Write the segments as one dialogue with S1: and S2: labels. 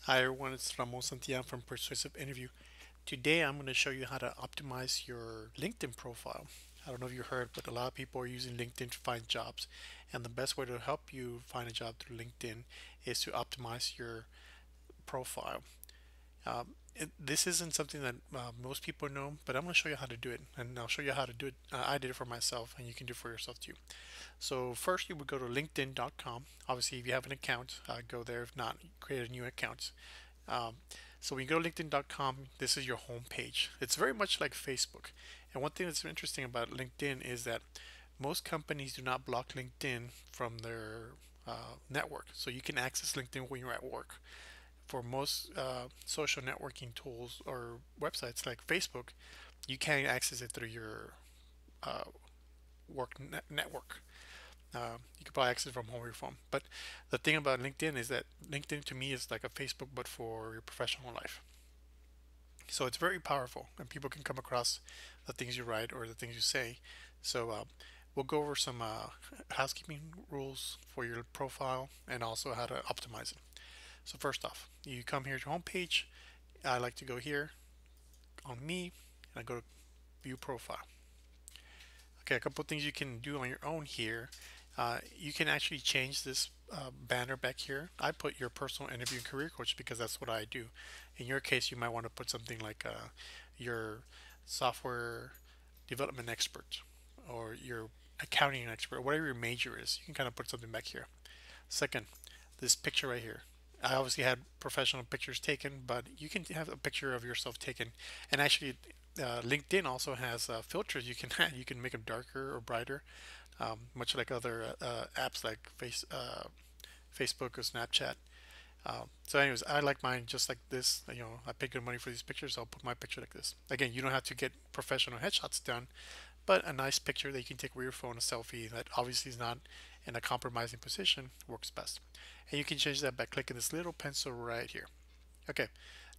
S1: Hi everyone, it's Ramon and I'm from Persuasive Interview. Today I'm going to show you how to optimize your LinkedIn profile. I don't know if you heard, but a lot of people are using LinkedIn to find jobs. And the best way to help you find a job through LinkedIn is to optimize your profile. This isn't something that most people know, but I'm going to show you how to do it. And I'll show you how to do it. I did it for myself, and you can do it for yourself too. So first you would go to linkedin.com. Obviously, if you have an account, go there. If not, create a new account. Um, so when you go to LinkedIn.com, this is your home page. It's very much like Facebook. And one thing that's interesting about LinkedIn is that most companies do not block LinkedIn from their network. So you can access LinkedIn when you're at work. For most social networking tools or websites like Facebook, you can't access it through your uh, network. You could probably access it from home or your phone. But the thing about LinkedIn is that LinkedIn to me is like a Facebook, but for your professional life. So it's very powerful, and people can come across the things you write or the things you say. So we'll go over some housekeeping rules for your profile and also how to optimize it. So first off, you come here to home page. I like to go here on me, and I go to view profile. Okay, a couple of things you can do on your own here. You can actually change this banner back here. I put your personal interview and career coach because that's what I do. In your case, you might want to put something like your software development expert or your accounting expert, whatever your major is. You can kind of put something back here. Second, this picture right here. I obviously had professional pictures taken, but you can have a picture of yourself taken. And actually, LinkedIn also has filters you can add. You can make them darker or brighter, much like other apps like Facebook or Snapchat. So, anyways, I like mine just like this. You know, I pay good money for these pictures. I'll put my picture like this. Again, you don't have to get professional headshots done, but a nice picture that you can take with your phone, a selfie that obviously is not in a compromising position, works best. And you can change that by clicking this little pencil right here. Okay,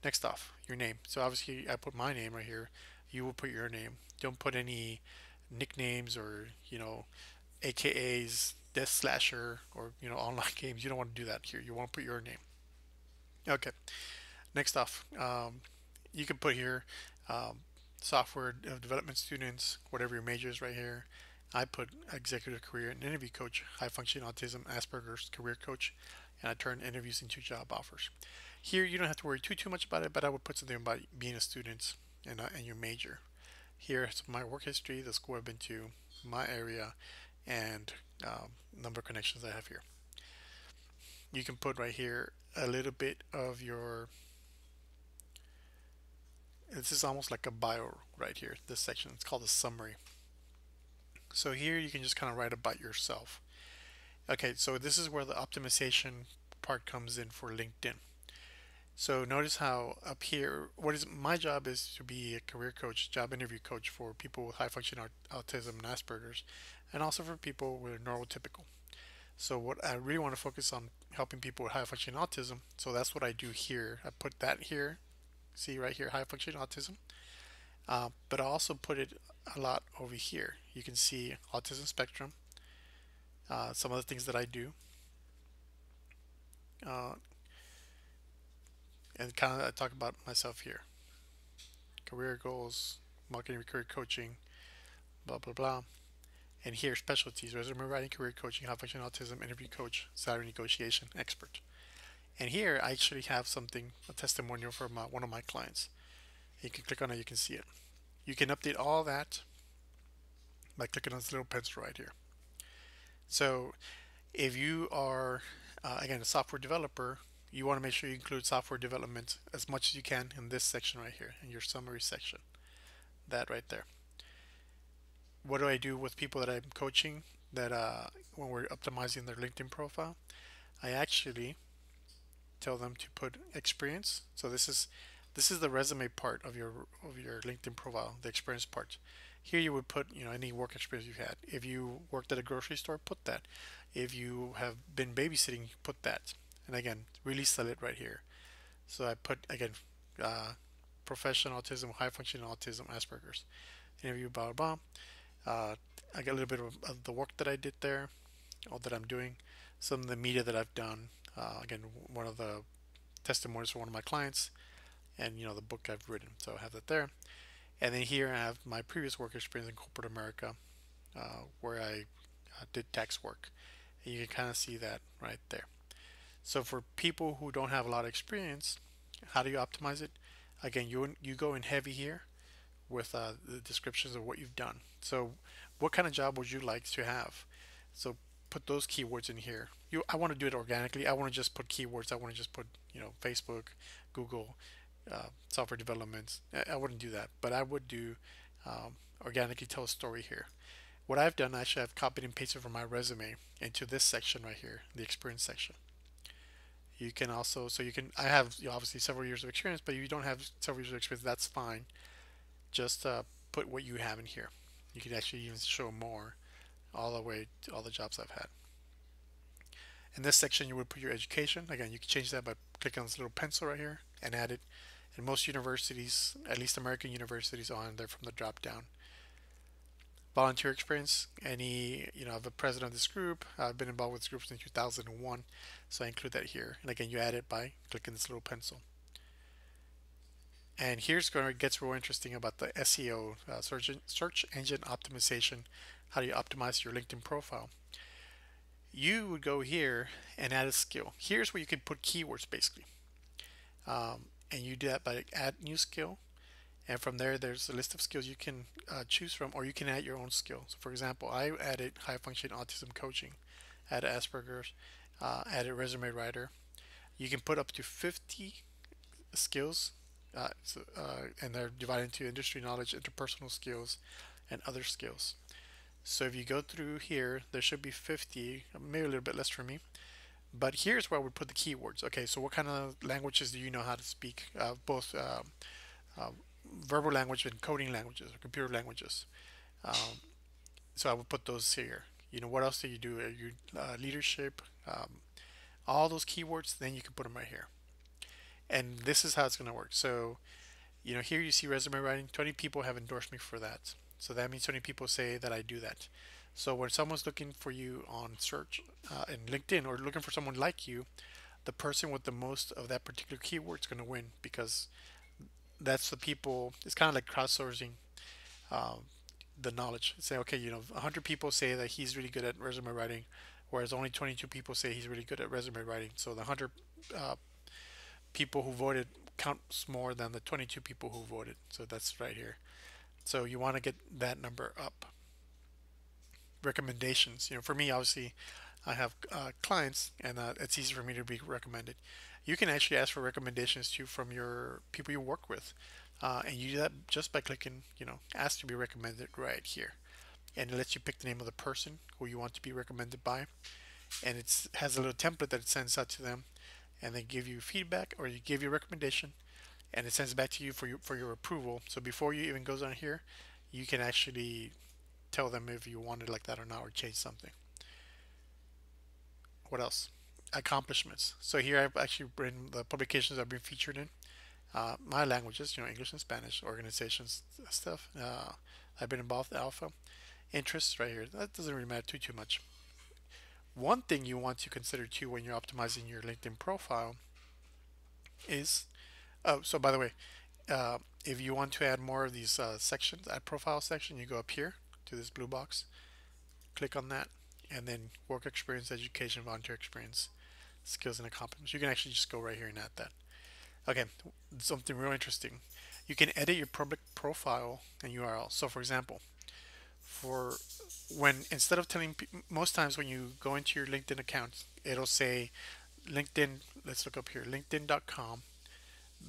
S1: next off, your name. So obviously I put my name right here. You will put your name. Don't put any nicknames or, AKAs, Death Slasher, or, online games. You don't want to do that here. You want to put your name. Okay, next off, you can put here um, software development students, whatever your major is right here. I put executive career and interview coach, high functioning autism, Asperger's career coach, and I turn interviews into job offers. Here, you don't have to worry too much about it, but I would put something about being a student and your major. Here, it's my work history, the school I've been to, my area, and number of connections I have here. You can put right here a little bit of your. This is almost like a bio right here. This section, it's called a summary. So here you can just kind of write about yourself. Okay, so this is where the optimization part comes in for LinkedIn. So notice how up here, what is my job is to be a career coach, job interview coach for people with high functioning autism and Asperger's, and also for people with neurotypical. So what I really want to focus on helping people with high functioning autism. So that's what I do here. I put that here. See right here, high functioning autism. But I also put it a lot over here. You can see autism spectrum. Some of the things that I do, uh, and kind of I talk about myself here. Career goals, marketing, career coaching, blah blah blah. And here, specialties: resume writing, career coaching, high functioning autism, interview coach, salary negotiation expert. And here, I actually have something, a testimonial from one of my clients. You can click on it, you can see it. You can update all that by clicking on this little pencil right here. So if you are, again, a software developer, you want to make sure you include software development as much as you can in this section right here, in your summary section. That right there. What do I do with people that I'm coaching that when we're optimizing their LinkedIn profile? I actually tell them to put experience. So this is the resume part of your LinkedIn profile, the experience part. Here you would put, any work experience you've had. If you worked at a grocery store, put that. If you have been babysitting, put that. And again, really sell it right here. So I put again, uh, professional autism, high functioning autism, Asperger's. Interview, blah blah blah. I got a little bit of the work that I did there, or that I'm doing. Some of the media that I've done. Again, one of the testimonies for one of my clients, and the book I've written. So I have that there. And then here I have my previous work experience in corporate America, where I did tax work. And you can kind of see that right there. So for people who don't have a lot of experience, how do you optimize it? Again, you go in heavy here with the descriptions of what you've done. So what kind of job would you like to have? So put those keywords in here. I want to do it organically. I want to just put keywords. I want to just put Facebook, Google, software development. I wouldn't do that, but I would do organically tell a story here. What I've done, actually, I've copied and pasted from my resume into this section right here, the experience section. You can also, so you can, I have obviously several years of experience, but if you don't have several years of experience, that's fine. Just put what you have in here. You can actually even show more all the way to all the jobs I've had. In this section, you would put your education. Again, you can change that by clicking on this little pencil right here and add it. And most universities, at least American universities, are on there from the drop down. Volunteer experience. I'm the president of this group. I've been involved with this group since 2001, so I include that here. And again, you add it by clicking this little pencil. And here's where it gets real interesting about the SEO, search engine optimization. How do you optimize your LinkedIn profile? You would go here and add a skill. Here's where you can put keywords basically. And you do that by add new skill. And from there, there's a list of skills you can choose from, or you can add your own skill. So for example, I added high function autism coaching, added Asperger's, added resume writer. You can put up to 50 skills, and they're divided into industry knowledge, interpersonal skills, and other skills. So if you go through here, there should be 50, maybe a little bit less for me. But here's where we put the keywords. Okay, so what kind of languages do you know how to speak? Both verbal language and coding languages or computer languages. So I would put those here. What else do you do? Leadership, all those keywords, then you can put them right here. And this is how it's going to work. So, here you see resume writing. 20 people have endorsed me for that. So that means 20 people say that I do that. So when someone's looking for you on search in LinkedIn or looking for someone like you, the person with the most of that particular keyword is going to win, because that's the people. It's kind of like crowdsourcing the knowledge. Say, okay, 100 people say that he's really good at resume writing, whereas only 22 people say he's really good at resume writing. So the 100 people who voted counts more than the 22 people who voted. So that's right here. So you want to get that number up. Recommendations. For me, obviously, I have clients, and it's easy for me to be recommended. You can actually ask for recommendations too from your people you work with, and you do that just by clicking, ask to be recommended right here, and it lets you pick the name of the person who you want to be recommended by, and it has a little template that it sends out to them, and they give you feedback or you give your recommendation, and it sends it back to you for your approval. So before you even goes on here, you can actually tell them if you want it like that or not, or change something. What else? Accomplishments. So here I've actually written the publications I've been featured in. My languages, English and Spanish, organizations stuff. I've been involved in alpha. Interests right here. That doesn't really matter too much. One thing you want to consider too when you're optimizing your LinkedIn profile is, so by the way, if you want to add more of these sections, add profile section, you go up here to this blue box, click on that, and then work experience, education, volunteer experience, skills and accomplishments. You can actually just go right here and add that. Okay, something real interesting. You can edit your public profile and URL. So for example, instead of telling most times when you go into your LinkedIn account, it'll say LinkedIn, let's look up here, linkedin.com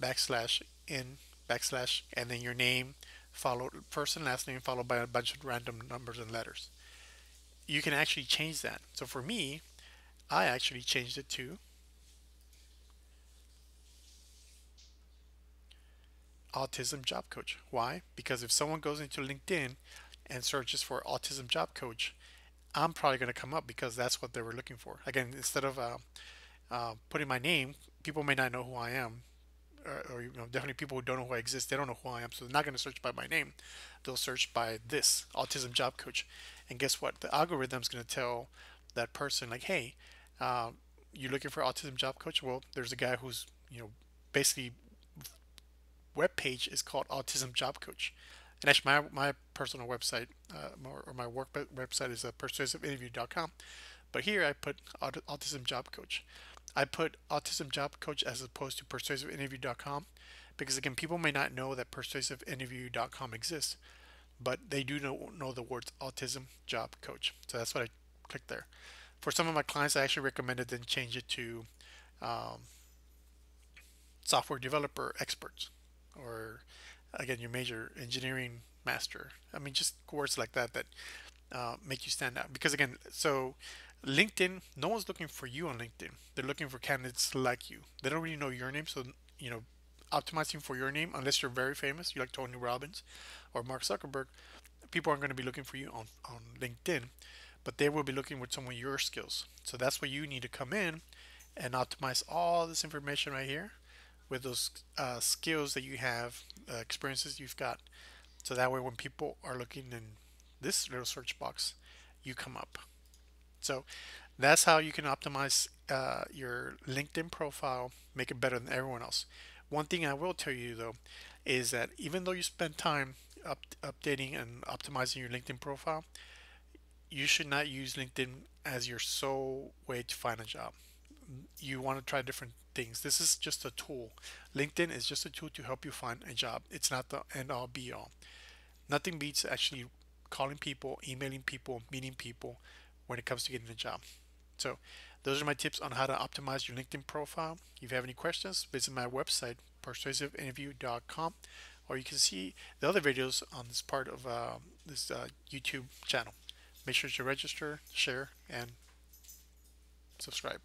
S1: /in / and then your name, followed first and last name, followed by a bunch of random numbers and letters. You can actually change that. So for me, I actually changed it to autism job coach. Why? Because if someone goes into LinkedIn and searches for autism job coach, I'm probably going to come up because that's what they were looking for. Again, instead of putting my name, people may not know who I am, or definitely people who don't know who I exist, they don't know who I am, so they're not going to search by my name. They'll search by this autism job coach, and guess what? The algorithm's going to tell that person like, hey, you're looking for autism job coach. Well, there's a guy who's basically web page is called Autism Job Coach. And actually, my personal website or my work website is persuasiveinterview.com. But here I put Autism Job Coach. I put Autism Job Coach as opposed to persuasiveinterview.com because, again, people may not know that persuasiveinterview.com exists, but they do know the words Autism Job Coach. So that's what I clicked there. For some of my clients, I actually recommended them change it to um, software developer experts, or again, your major engineering master. I mean, just words like that that make you stand out. Because again, so LinkedIn, no one's looking for you on LinkedIn. They're looking for candidates like you. They don't really know your name, so you know, optimizing for your name, unless you're very famous, you're like Tony Robbins or Mark Zuckerberg, people aren't going to be looking for you on LinkedIn, but they will be looking with some of your skills. So that's where you need to come in and optimize all this information right here with those skills that you have, experiences you've got. So that way, when people are looking in this little search box, you come up. So that's how you can optimize your LinkedIn profile, make it better than everyone else. One thing I will tell you though is that even though you spend time updating and optimizing your LinkedIn profile, you should not use LinkedIn as your sole way to find a job. You want to try different things. This is just a tool. LinkedIn is just a tool to help you find a job. It's not the end all be all. Nothing beats actually calling people, emailing people, meeting people when it comes to getting a job. So those are my tips on how to optimize your LinkedIn profile. If you have any questions, visit my website, persuasiveinterview.com, or you can see the other videos on this part of this YouTube channel. Make sure to register, share, and subscribe.